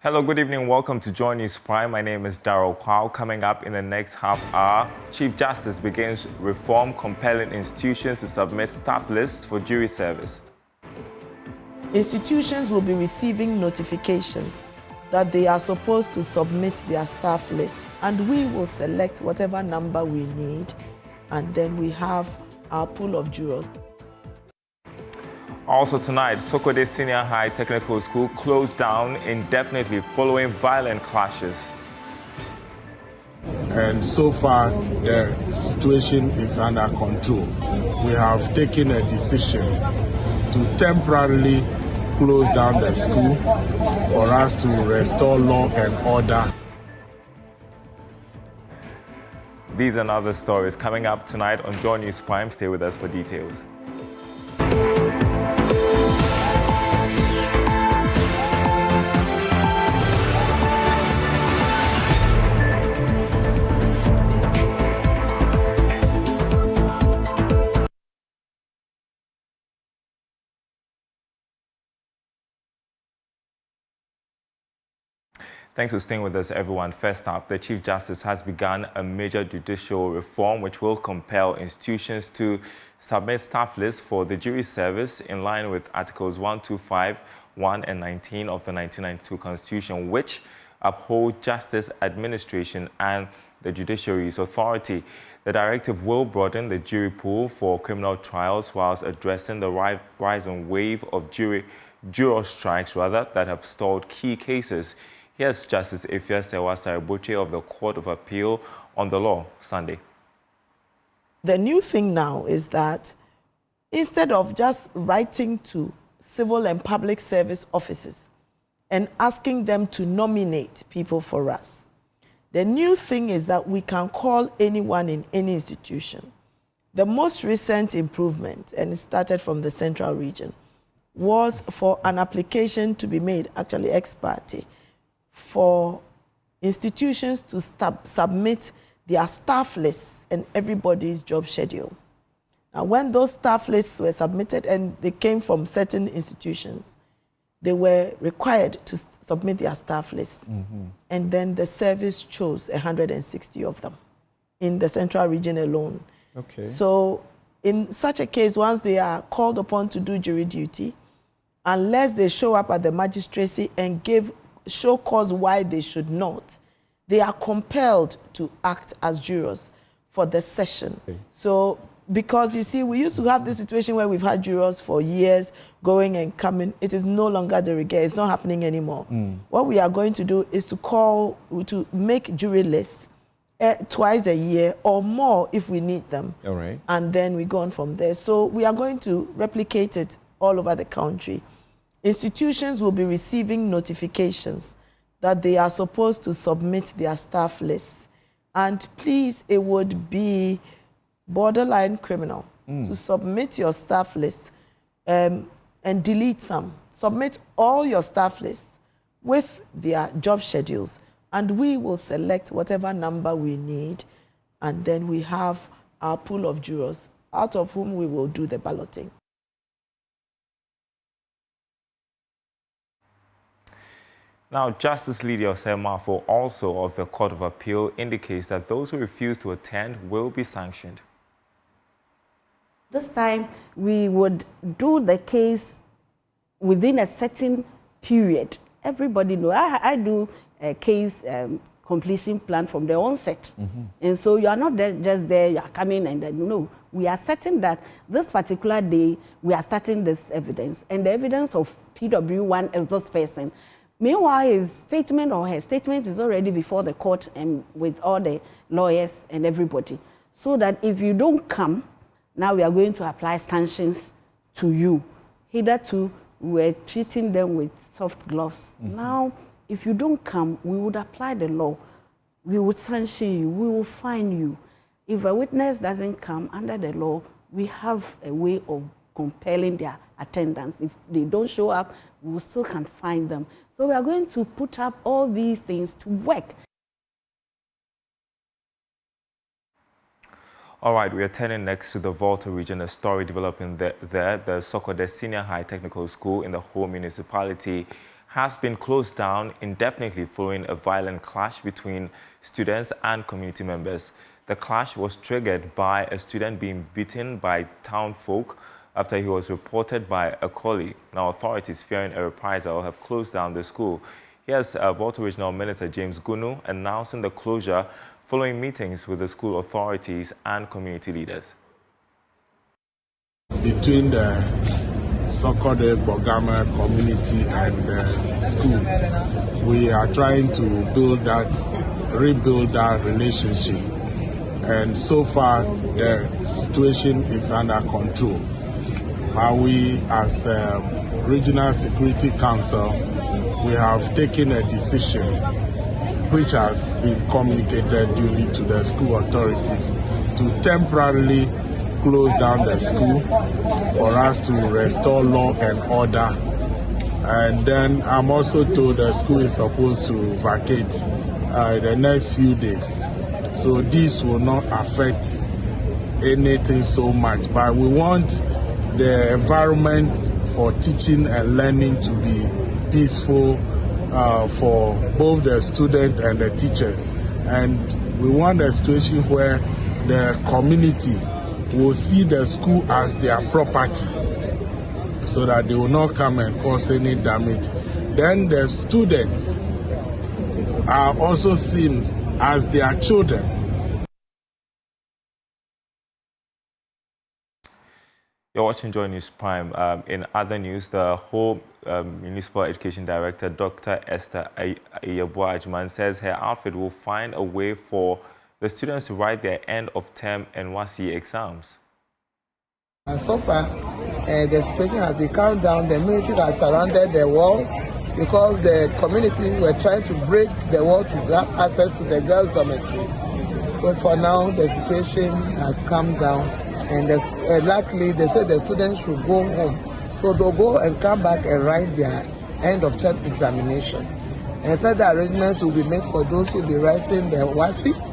Hello, good evening. Welcome to JoyNews Prime. My name is Darryl Kwao. Coming up in the next half hour, Chief Justice begins reform compelling institutions to submit staff lists for jury service. Institutions will be receiving notifications that they are supposed to submit their staff lists, and we will select whatever number we need, and then we have our pool of jurors. Also tonight, Sokode Senior High Technical School closed down indefinitely following violent clashes. And so far, the situation is under control. We have taken a decision to temporarily close down the school for us to restore law and order. These and other stories coming up tonight on JoyNews Prime. Stay with us for details. Thanks for staying with us, everyone. First up, the Chief Justice has begun a major judicial reform which will compel institutions to submit staff lists for the jury service in line with Articles 125, 1 and 19 of the 1992 Constitution, which uphold justice administration and the judiciary's authority. The directive will broaden the jury pool for criminal trials whilst addressing the rising wave of juror strikes that have stalled key cases. Here's Justice Asare Botwe of the Court of Appeal on the law Sunday. The new thing now is that instead of just writing to civil and public service offices and asking them to nominate people for us, the new thing is that we can call anyone in any institution. The most recent improvement, and it started from the central region, was for an application to be made, actually ex parte, for institutions to submit their staff lists and everybody's job schedule. Now, when those staff lists were submitted and they came from certain institutions, they were required to submit their staff lists. And then the service chose 160 of them in the central region alone. Okay. So in such a case, once they are called upon to do jury duty, unless they show up at the magistracy and show cause why they should not, they are compelled to act as jurors for the session. Okay. So, because you see, we used to have this situation where we've had jurors for years going and coming. It is no longer the regard. It's not happening anymore. What we are going to do is to make jury lists twice a year or more if we need them. All right. And then we go on from there. So we are going to replicate it all over the country. Institutions will be receiving notifications that they are supposed to submit their staff lists. And please, it would be borderline criminal to submit your staff list and delete some. Submit all your staff lists with their job schedules, and we will select whatever number we need, and then we have our pool of jurors, out of whom we will do the balloting. Now, Justice Lydia Osei-Marfo, also of the Court of Appeal, indicates that those who refuse to attend will be sanctioned. This time, we would do the case within a certain period. Everybody knows. I do a case completion plan from the onset. And so you are not just there, you are coming and then, no. We are certain that this particular day, we are starting this evidence. And the evidence of PW1 is this person. Meanwhile, his statement or her statement is already before the court and with all the lawyers and everybody. So that if you don't come, now we are going to apply sanctions to you. Hitherto, we were treating them with soft gloves. Now, if you don't come, we would apply the law. We would sanction you. We will fine you. If a witness doesn't come under the law, we have a way of compelling their attendance. If they don't show up, we still can fine them. So we are going to put up all these things to work. All right, we are turning next to the Volta region, a story developing there. The Sokode Senior High Technical School in the whole municipality has been closed down indefinitely following a violent clash between students and community members. The clash was triggered by a student being beaten by town folk after he was reported by a colleague. Now, authorities fearing a reprisal have closed down the school. Here's Volta Regional Minister James Gunu announcing the closure following meetings with the school authorities and community leaders. Between the Sokode Bogama community and school, we are trying to rebuild that relationship. And so far, the situation is under control. We, as Regional Security Council, we have taken a decision which has been communicated duly to the school authorities to temporarily close down the school for us to restore law and order. And then I'm also told the school is supposed to vacate the next few days. So this will not affect anything so much, but we want the environment for teaching and learning to be peaceful for both the students and the teachers. And we want a situation where the community will see the school as their property so that they will not come and cause any damage. Then the students are also seen as their children. You're watching JoyNews Prime. In other news, the Home Municipal Education Director, Dr. Esther Ayabua, says her outfit will find a way for the students to write their end-of-term NYSC exams. And so far, the situation has been calmed down. The military has surrounded the walls because the community were trying to break the wall to have access to the girls' dormitory. So for now, the situation has calmed down, and luckily they said the students should go home. So they'll go and come back and write their end-of-term examination. And further arrangements will be made for those who will be writing the WASI.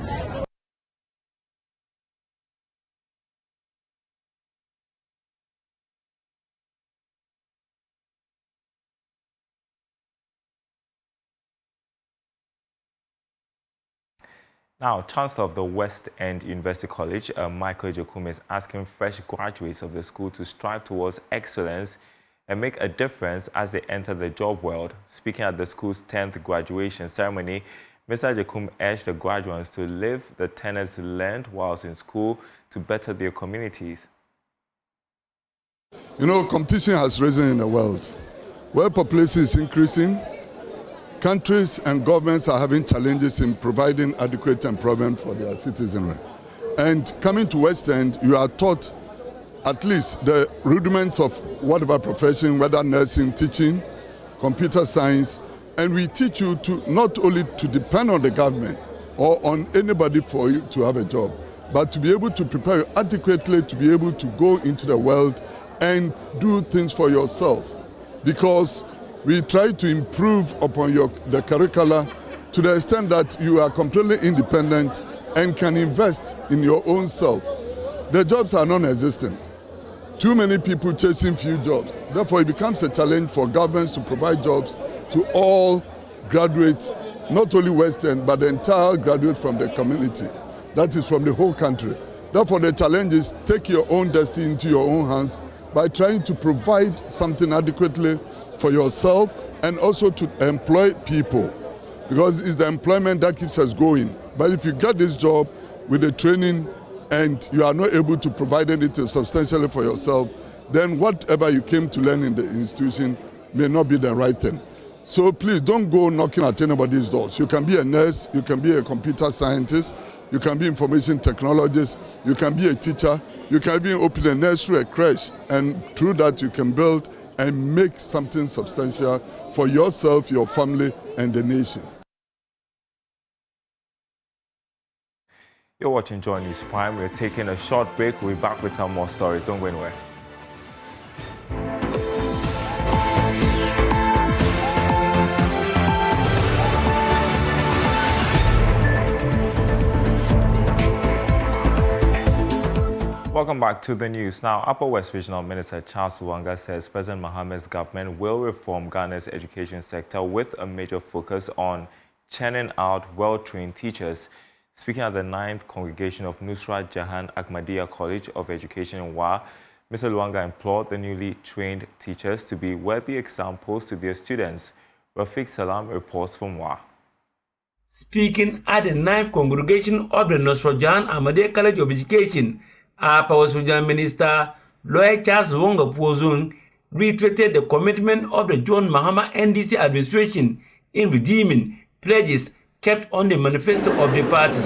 Now, Chancellor of the West End University College, Michael Ejokum, is asking fresh graduates of the school to strive towards excellence and make a difference as they enter the job world. Speaking at the school's 10th graduation ceremony, Mr. Ejokum urged the graduates to live the tenets learned whilst in school to better their communities. You know, competition has risen in the world. World population is increasing. Countries and governments are having challenges in providing adequate employment for their citizenry. And coming to West End, you are taught at least the rudiments of whatever profession, whether nursing, teaching, computer science, and we teach you to not only to depend on the government or on anybody for you to have a job, but to be able to prepare you adequately to be able to go into the world and do things for yourself. Because we try to improve upon the curricula to the extent that you are completely independent and can invest in your own self. The jobs are non-existent. Too many people chasing few jobs. Therefore, it becomes a challenge for governments to provide jobs to all graduates, not only West End, but the entire graduate from the community. That is from the whole country. Therefore, the challenge is take your own destiny into your own hands by trying to provide something adequately for yourself and also to employ people, because it's the employment that keeps us going. But if you get this job with the training and you are not able to provide anything substantially for yourself, then whatever you came to learn in the institution may not be the right thing. So please don't go knocking at anybody's doors. You can be a nurse, you can be a computer scientist, you can be information technologist, you can be a teacher, you can even open a nursery, a crèche, and through that you can build and make something substantial for yourself, your family, and the nation. You're watching JoyNews Prime. We're taking a short break. We'll be back with some more stories. Don't go anywhere. Welcome back to the news. Now, Upper West Regional Minister Charles Wanga says President Mohammed's government will reform Ghana's education sector with a major focus on churning out well-trained teachers. Speaking at the 9th Congregation of Nusrat Jahan Ahmadiyya College of Education in Wa, Mr. Luanga implored the newly trained teachers to be worthy examples to their students. Rafiq Salam reports from Wa. Speaking at the 9th Congregation of the Nusrat Jahan Ahmadiyya College of Education, Upper West Regional Minister Lawyer Charles Wanga Pozun reiterated the commitment of the John Mahama NDC administration in redeeming pledges kept on the manifesto of the party.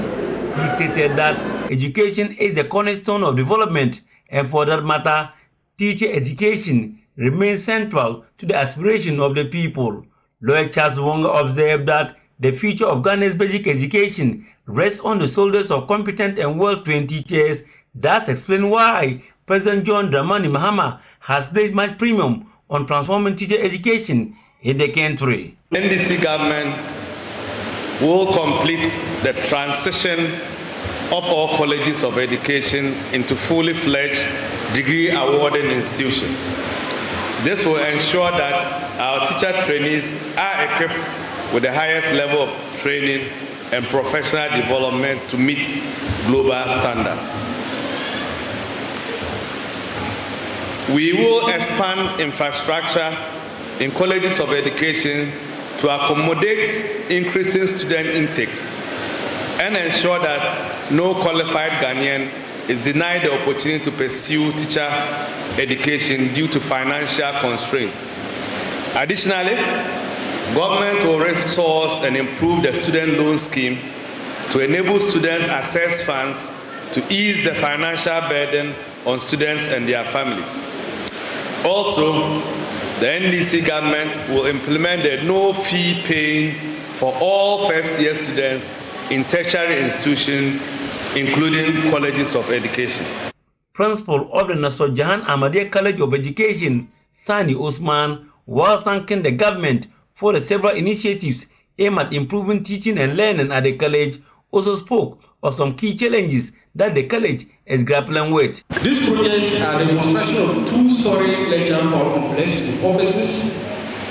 He stated that education is the cornerstone of development, and for that matter, teacher education remains central to the aspiration of the people. Lawyer Charles Wanga observed that the future of Ghana's basic education rests on the shoulders of competent and well-trained teachers. That's explained why President John Dramani Mahama has placed much premium on transforming teacher education in the country. NDC government will complete the transition of all colleges of education into fully fledged degree awarding institutions. This will ensure that our teacher trainees are equipped with the highest level of training and professional development to meet global standards. We will expand infrastructure in colleges of education to accommodate increasing student intake and ensure that no qualified Ghanaian is denied the opportunity to pursue teacher education due to financial constraints. Additionally, government will resource and improve the student loan scheme to enable students access funds to ease the financial burden on students and their families. Also, the NDC government will implement the no-fee paying for all first-year students in tertiary institutions, including colleges of education. Principal of the Nusrat Jahan Ahmadiyya College of Education, Sani Osman, while thanking the government for the several initiatives aimed at improving teaching and learning at the college, also spoke of some key challenges that the college is grappling with. These projects are the construction of 2-story lecture hall complex with offices,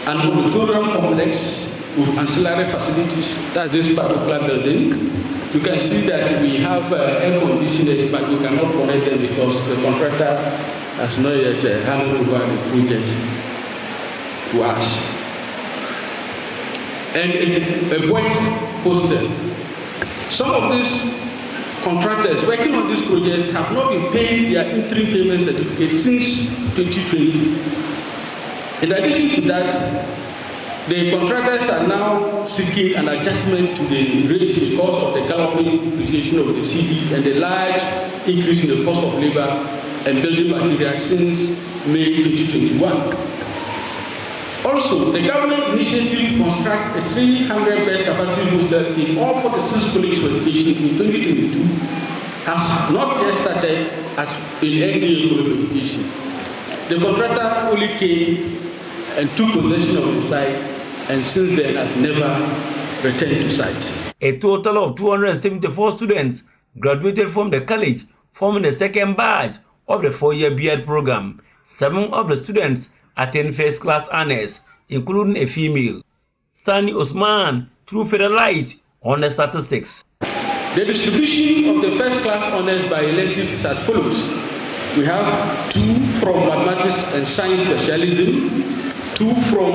an auditorium complex with ancillary facilities. That's this particular building. You can see that we have air conditioners, but we cannot connect them because the contractor has not yet handed over the project to us. And a boys hostel. Some of these contractors working on these projects have not been paid their interim payment certificate since 2020. In addition to that, the contractors are now seeking an adjustment to the rates because of the galloping depreciation of the cedi and the large increase in the cost of labor and building materials since May 2021. Also, the government initiative to construct a 300-bed capacity hostel in all 46 colleges of education in 2022 has not yet started as in NDA College of Education. The contractor only came and took possession of the site, and since then has never returned to site. A total of 274 students graduated from the college, forming the second batch of the 4-year B.Ed program. 7 of the students attend first-class honors, including a female. Sani Osman threw further light on the statistics. The distribution of the first-class honors by electives is as follows. We have 2 from mathematics and science specialism, 2 from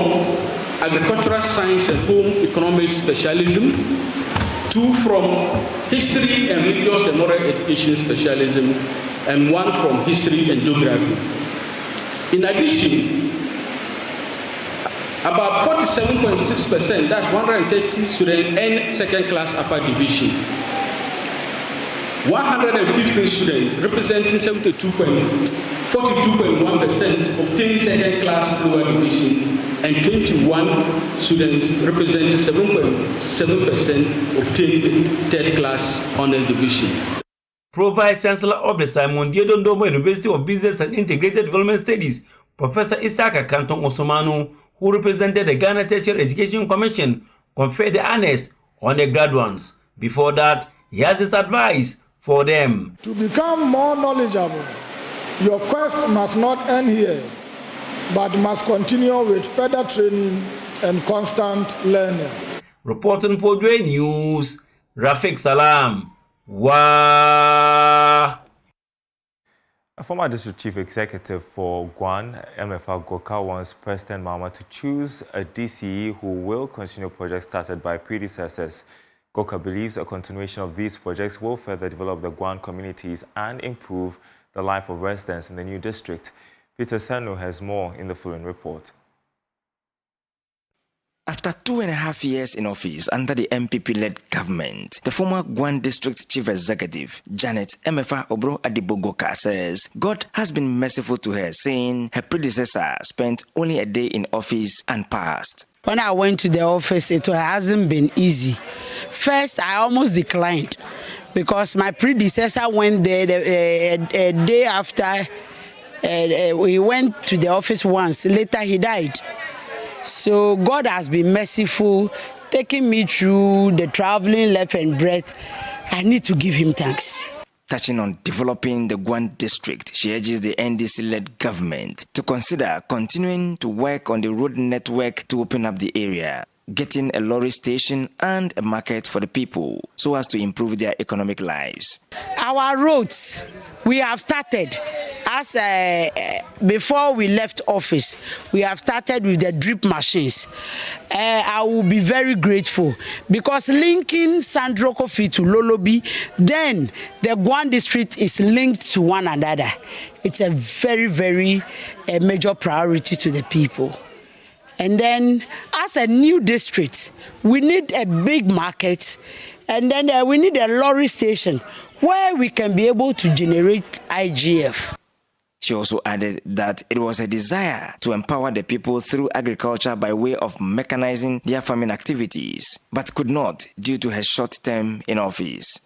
agricultural science and home economics specialism, 2 from history and religious and moral education specialism, and 1 from history and geography. In addition, about 47.6%, that's 130 students, end second-class upper division. 115 students, representing 42.1%, obtained second-class lower division, and 21 students, representing 7.7%, obtained third-class honors division. Pro-Vice Chancellor of the Simon Diedon Domo University of Business and Integrated Development Studies, Professor Isaka Kanton Osomanu, who represented the Ghana Tertiary Education Commission, conferred the honors on the graduates. Before that, he has his advice for them. To become more knowledgeable, your quest must not end here, but must continue with further training and constant learning. Reporting for JoyNews, Rafiq Salam. Wow. A former district chief executive for Guan, MFA Goka, wants President Mahama to choose a DCE who will continue projects started by predecessors. Goka believes a continuation of these projects will further develop the Guan communities and improve the life of residents in the new district. Peter Sanu has more in the following report. After 2.5 years in office under the MPP-led government, the former Guan District Chief Executive, Janet Emefa Obro Adibogoka, says God has been merciful to her, saying her predecessor spent only a day in office and passed. When I went to the office, it hasn't been easy. First, I almost declined because my predecessor went there a day after. We went to the office once. Later, he died. So God has been merciful, taking me through the traveling left and breadth. I need to give him thanks. Touching on developing the Guan district, she urges the NDC-led government to consider continuing to work on the road network to open up the area, getting a lorry station and a market for the people so as to improve their economic lives. Our roads, we have started. As before we left office, we have started with the drip machines. I will be very grateful because linking Sandro Kofi to Lolobi, then the Guan district is linked to one another. It's a very, very major priority to the people. And then as a new district, we need a big market, and then we need a lorry station where we can be able to generate IGF. She also added that it was a desire to empower the people through agriculture by way of mechanizing their farming activities, but could not due to her short term in office.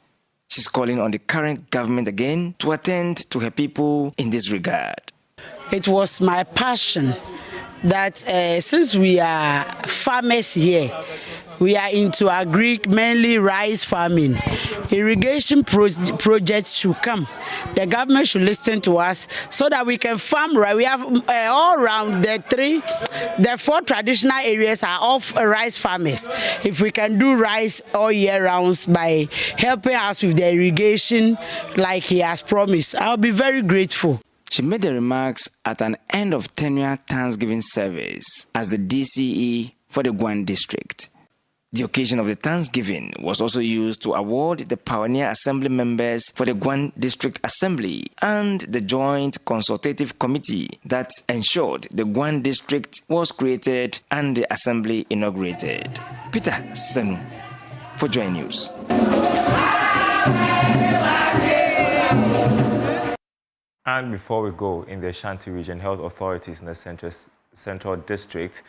She's calling on the current government again to attend to her people in this regard. It was my passion that since we are farmers here, we are into mainly rice farming. Irrigation projects should come. The government should listen to us so that we can farm rice. We have all around the 4 traditional areas are of rice farmers. If we can do rice all year round by helping us with the irrigation like he has promised, I'll be very grateful. She made the remarks at an end of tenure Thanksgiving service as the DCE for the Guan district. The occasion of the Thanksgiving was also used to award the Pioneer Assembly members for the Guan District Assembly and the Joint Consultative Committee that ensured the Guan District was created and the Assembly inaugurated. Peter Senu for JoyNews. And before we go, in the Ashanti region, health authorities in the Central District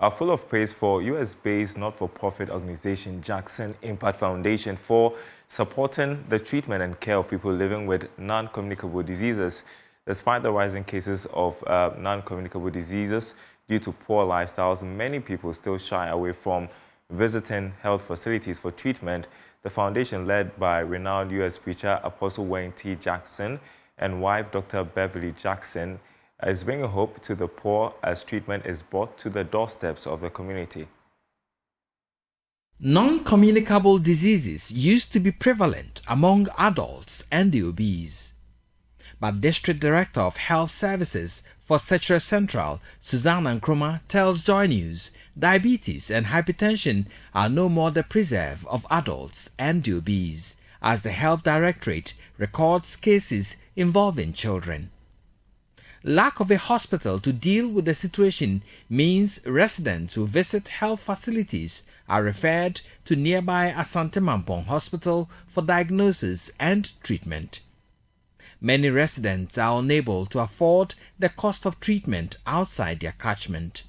are full of praise for US-based not-for-profit organization Jackson Impact Foundation for supporting the treatment and care of people living with non-communicable diseases. Despite the rising cases of non-communicable diseases due to poor lifestyles, many people still shy away from visiting health facilities for treatment. The foundation, led by renowned US preacher Apostle Wayne T. Jackson and wife Dr. Beverly Jackson, is bringing hope to the poor as treatment is brought to the doorsteps of the community. Non-communicable diseases used to be prevalent among adults and the obese. But District Director of Health Services for Secretariat Central, Susanna Nkrumah, tells JoyNews diabetes and hypertension are no more the preserve of adults and the obese, as the Health Directorate records cases involving children. Lack of a hospital to deal with the situation means residents who visit health facilities are referred to nearby Asante Mampong Hospital for diagnosis and treatment. Many residents are unable to afford the cost of treatment outside their catchment.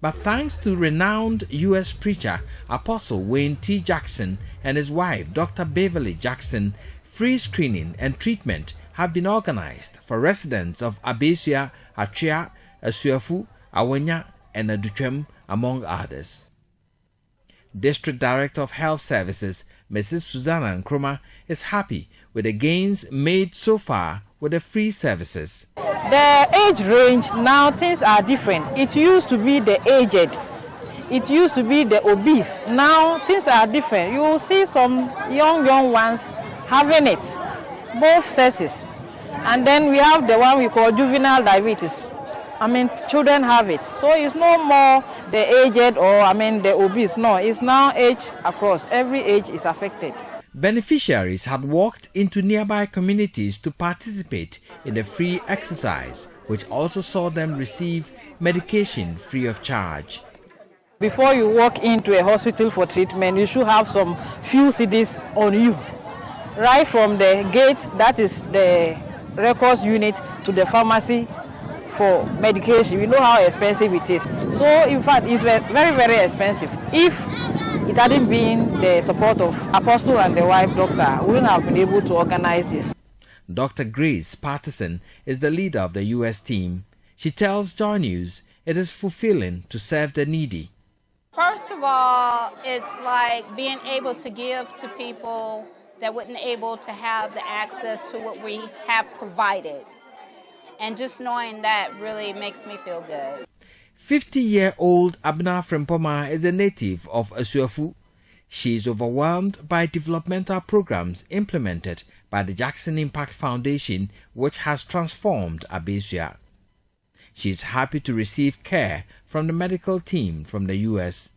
But thanks to renowned U.S. preacher Apostle Wayne T. Jackson and his wife Dr. Beverly Jackson, free screening and treatment have been organized for residents of Abesua, Atria, Asuafu, Awenya, and Aduchem, among others. District Director of Health Services, Mrs. Susanna Nkrumah, is happy with the gains made so far with the free services. The age range, now things are different. It used to be the aged. It used to be the obese. Now things are different. You will see some young ones having it, both sexes. And then we have the one we call juvenile diabetes. Children have it. So it's no more the aged or the obese. No, it's now age across. Every age is affected. Beneficiaries had walked into nearby communities to participate in the free exercise, which also saw them receive medication free of charge. Before you walk into a hospital for treatment, you should have some few CDs on you. Right from the gate, that is the records unit, to the pharmacy for medication. We know how expensive it is. So in fact, it's very, very expensive. If it hadn't been the support of Apostle and the wife doctor, we wouldn't have been able to organize this. Dr. Grace Patterson is the leader of the U.S. team. She tells Joy News it is fulfilling to serve the needy. First of all, it's like being able to give to people that wouldn't able to have the access to what we have provided. And just knowing that really makes me feel good. 50-year-old Abna Frempoma is a native of Asuafu. She is overwhelmed by developmental programs implemented by the Jackson Impact Foundation, which has transformed Abesua. She is happy to receive care from the medical team from the U.S.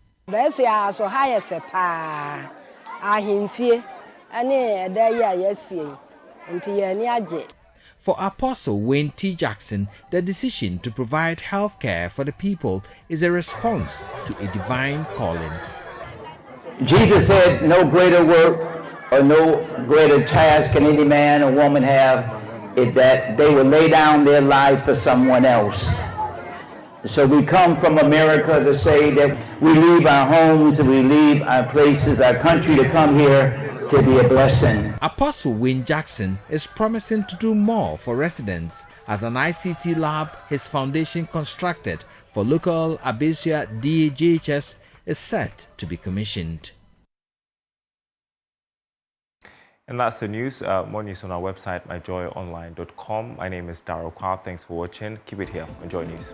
For Apostle Wayne T. Jackson, the decision to provide health care for the people is a response to a divine calling. Jesus said, no greater work or no greater task can any man or woman have is that they will lay down their life for someone else. So we come from America to say that we leave our homes, we leave our places, our country to come here to be a blessing. Apostle Wayne Jackson is promising to do more for residents as an ICT lab his foundation constructed for local Abesua DAJHS is set to be commissioned. And that's the news. More news on our website, myjoyonline.com. My name is Darryl Kwa. Thanks for watching. Keep it here. Enjoy news.